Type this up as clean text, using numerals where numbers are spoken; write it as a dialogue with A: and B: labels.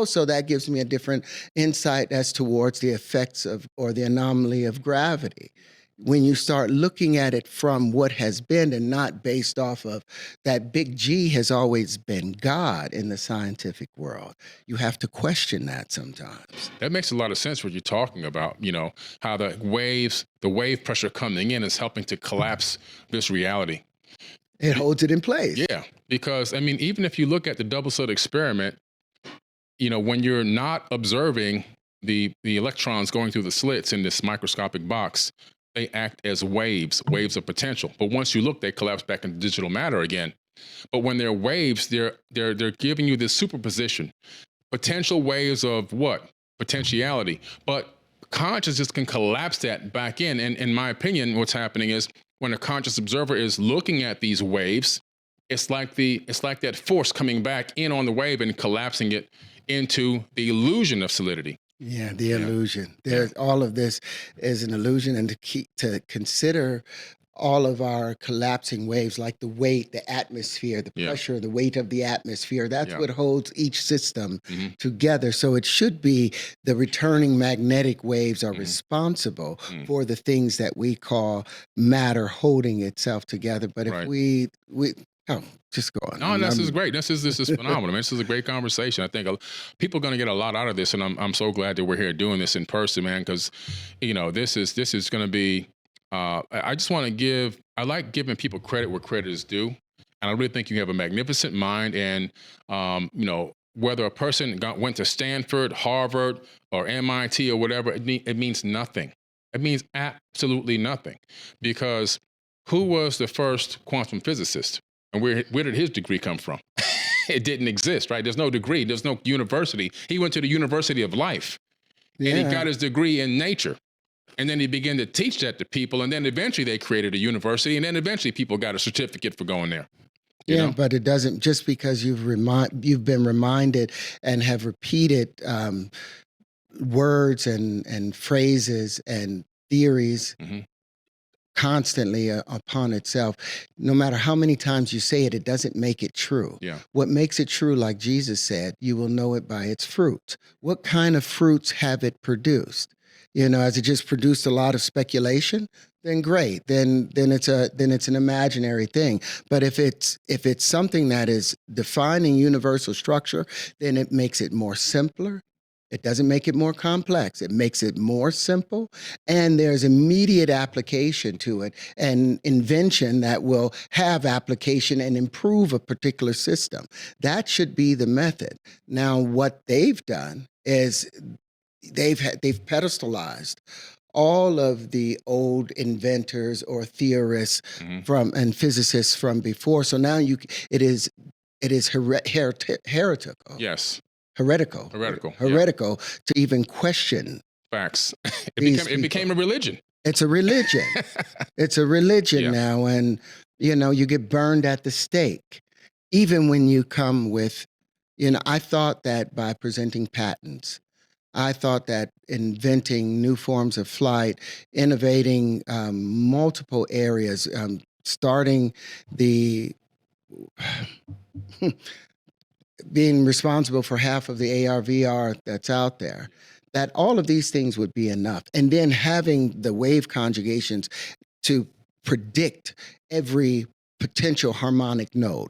A: also that gives me a different insight as towards the effects of, or the anomaly of gravity. When you start looking at it from what has been and not based off of that big G has always been God in the scientific world, you have to question that sometimes.
B: That makes a lot of sense what you're talking about, how the wave pressure coming in is helping to collapse this reality.
A: It holds it in place.
B: Yeah, because I mean, even if you look at the double slit experiment, when you're not observing the electrons going through the slits in this microscopic box, they act as waves of potential. But once you look, they collapse back into digital matter again. But when they're waves, they're giving you this superposition. Potential waves of what? Potentiality. But consciousness can collapse that back in. And in my opinion, what's happening is when a conscious observer is looking at these waves, it's like that force coming back in on the wave and collapsing it into the illusion of solidity.
A: Yeah, the illusion. There's all of this is an illusion, and to consider all of our collapsing waves, like the weight, the atmosphere, the pressure, the weight of the atmosphere, that's what holds each system together. So it should be the returning magnetic waves are responsible for the things that we call matter holding itself together. But if we just go on.
B: No, this is great. This is phenomenal. Man, this is a great conversation. I think people are going to get a lot out of this, and I'm so glad that we're here doing this in person, man. Because this is going to be. I just want to give. I like giving people credit where credit is due, and I really think you have a magnificent mind. And whether a person went to Stanford, Harvard, or MIT or whatever, it means nothing. It means absolutely nothing, because who was the first quantum physicist? And where did his degree come from? It didn't exist, right? There's no degree. There's no university. He went to the University of Life, and he got his degree in nature. And then he began to teach that to people. And then eventually they created a university. And then eventually people got a certificate for going there. You know?
A: But it doesn't, just because you've been reminded and have repeated words and phrases and theories constantly upon itself, no matter how many times you say it, it doesn't make it true. What makes it true, like Jesus said, you will know it by its fruits. What kind of fruits have it produced? Has it just produced a lot of speculation? Then great. Then it's an imaginary thing. But if it's something that is defining universal structure, then it makes it more simpler. It doesn't make it more complex. It makes it more simple, and there's immediate application to it, and invention that will have application and improve a particular system. That should be the method. Now, what they've done is they've pedestalized all of the old inventors or theorists and physicists from before. So now it is heretical.
B: Yes.
A: Heretical to even question
B: facts. It became a religion.
A: It's a religion. It's a religion now, and you get burned at the stake. Even when you come with, I thought that by presenting patents, I thought that inventing new forms of flight, innovating multiple areas, starting being responsible for half of the AR/VR that's out there, that all of these things would be enough. And then having the wave conjugations to predict every potential harmonic node.